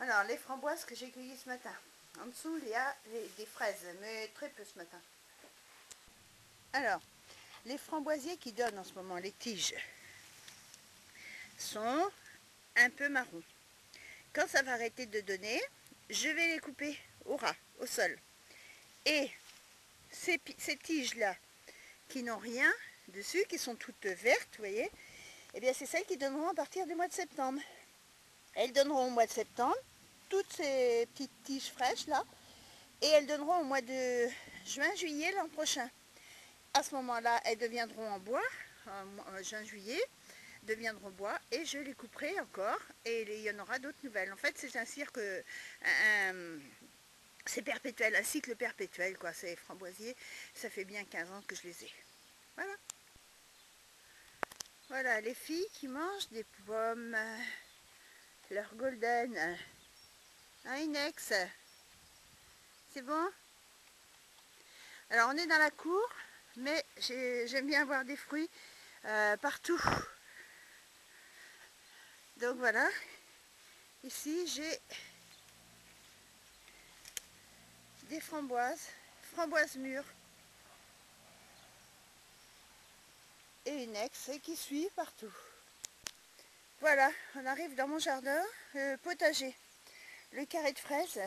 Alors, les framboises que j'ai cueillies ce matin. En dessous, il y a des fraises, mais très peu ce matin. Alors, les framboisiers qui donnent en ce moment, les tiges, sont un peu marrons. Quand ça va arrêter de donner, je vais les couper au ras, au sol. Et ces tiges-là, qui n'ont rien dessus, qui sont toutes vertes, vous voyez, eh bien c'est celles qui donneront à partir du mois de septembre. Elles donneront au mois de septembre, toutes ces petites tiges fraîches là, et elles donneront au mois de juin, juillet l'an prochain. À ce moment-là, elles deviendront en bois, en juin, juillet, deviendront bois, et je les couperai encore, et il y en aura d'autres nouvelles. En fait, c'est un cirque, c'est perpétuel, un cycle perpétuel, quoi. Ces framboisiers, ça fait bien 15 ans que je les ai. Voilà. Voilà, les filles qui mangent des pommes, leur golden. Hein, Inex? C'est bon? Alors, on est dans la cour, mais j'aime bien avoir des fruits partout. Donc voilà, ici j'ai des framboises mûres et une ex qui suit partout. Voilà, on arrive dans mon jardin, potager, le carré de fraises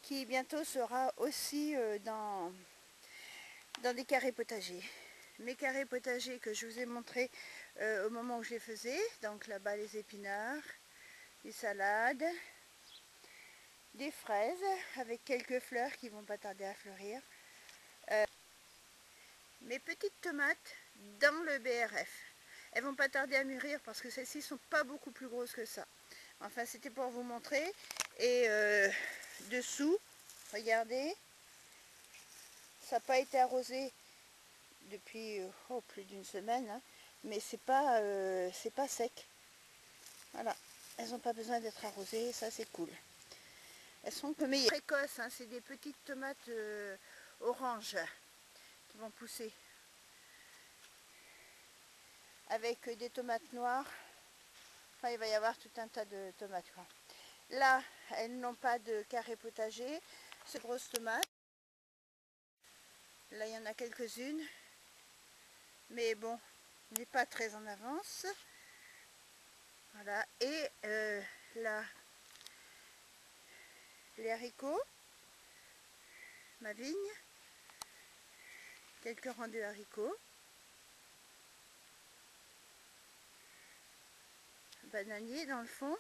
qui bientôt sera aussi dans des carrés potagers. Mes carrés potagers que je vous ai montrés au moment où je les faisais, donc là-bas les épinards, des salades, des fraises avec quelques fleurs qui vont pas tarder à fleurir. Mes petites tomates dans le BRF. Elles vont pas tarder à mûrir parce que celles-ci sont pas beaucoup plus grosses que ça. Enfin, c'était pour vous montrer. Et dessous, regardez, ça n'a pas été arrosé depuis plus d'une semaine, hein, mais c'est pas sec. Voilà, elles n'ont pas besoin d'être arrosées, ça c'est cool. Elles sont que meilleures. Précoces, hein, c'est des petites tomates oranges qui vont pousser. Avec des tomates noires. Enfin, il va y avoir tout un tas de tomates, quoi. Là, elles n'ont pas de carré potager. Ces grosses tomates. Là, il y en a quelques-unes. Mais bon, on n'est pas très en avance. Voilà. Et là, les haricots. Ma vigne. Quelques rangs de haricots. Bananier dans le fond.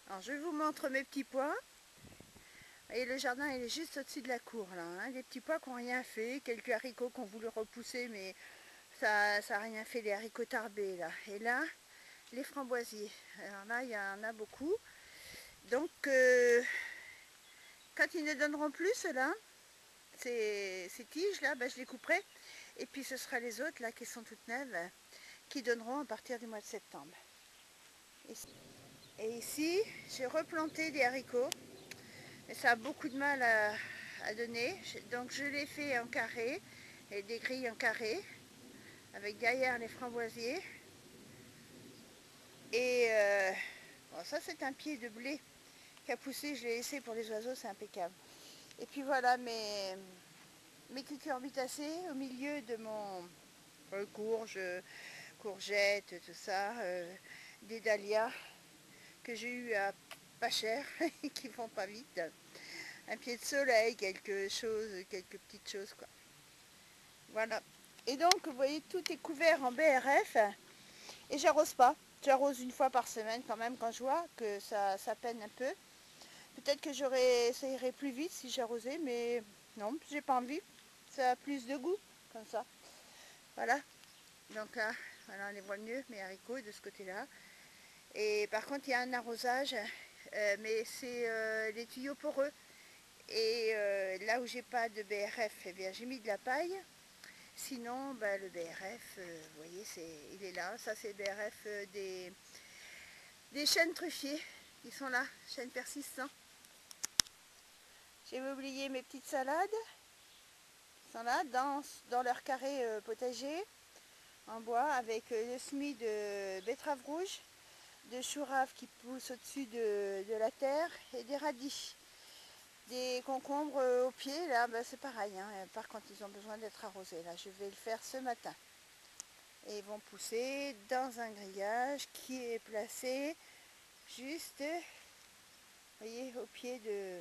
Alors, je vous montre mes petits pois. Et le jardin, il est juste au-dessus de la cour, là. Hein. Des petits pois qui n'ont rien fait. Quelques haricots qui ont voulu repousser, mais ça n'a rien fait, les haricots tarbés, là. Et là, les framboisiers. Alors là, il y en a beaucoup. Donc, quand ils ne donneront plus, ceux-là, ces tiges-là, ben, je les couperai. Et puis, ce sera les autres, là, qui sont toutes neuves, qui donneront à partir du mois de septembre. Et ici, j'ai replanté des haricots. Mais ça a beaucoup de mal à donner. Donc, je les fais en carré, et des grilles en carré, avec derrière les framboisiers. Et bon, ça, c'est un pied de blé qui a poussé, je l'ai laissé pour les oiseaux, c'est impeccable. Et puis voilà mes cucurbitacées au milieu de mon courgettes, tout ça, des dahlias que j'ai eu à pas cher et qui vont pas vite. Un pied de soleil, quelques petites choses, quoi. Voilà. Et donc, vous voyez, tout est couvert en BRF et j'arrose pas. J'arrose une fois par semaine quand même quand je vois que ça peine un peu. Peut-être que ça irait plus vite si j'arrosais, mais non, j'ai pas envie. Ça a plus de goût, comme ça. Voilà. Donc là, voilà, on les voit mieux, mes haricots de ce côté-là. Et par contre, il y a un arrosage, mais c'est les tuyaux poreux. Et là où j'ai pas de BRF, eh bien, j'ai mis de la paille. Sinon, bah, le BRF, vous voyez, il est là. Ça, c'est le BRF des chênes truffiers. Ils sont là, chênes persistants. J'ai oublié mes petites salades. Ils sont là, dans leur carré potager, en bois, avec le semis de betterave rouge, de choux raves qui poussent au-dessus de la terre et des radis. Des concombres au pied, là, bah, c'est pareil. Hein. Par contre, ils ont besoin d'être arrosés. Là, je vais le faire ce matin. Et ils vont pousser dans un grillage qui est placé juste, vous voyez, au pied de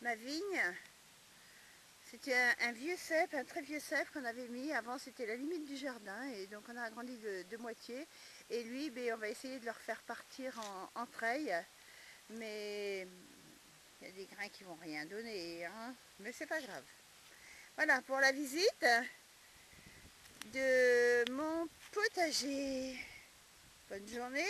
ma vigne. C'était un vieux cèpe, un très vieux cèpe qu'on avait mis. Avant, c'était la limite du jardin. Et donc, on a agrandi de moitié. Et lui, ben, on va essayer de le refaire partir en treille. Mais il y a des grains qui vont rien donner. Hein. Mais c'est pas grave. Voilà pour la visite de mon potager. Bonne journée.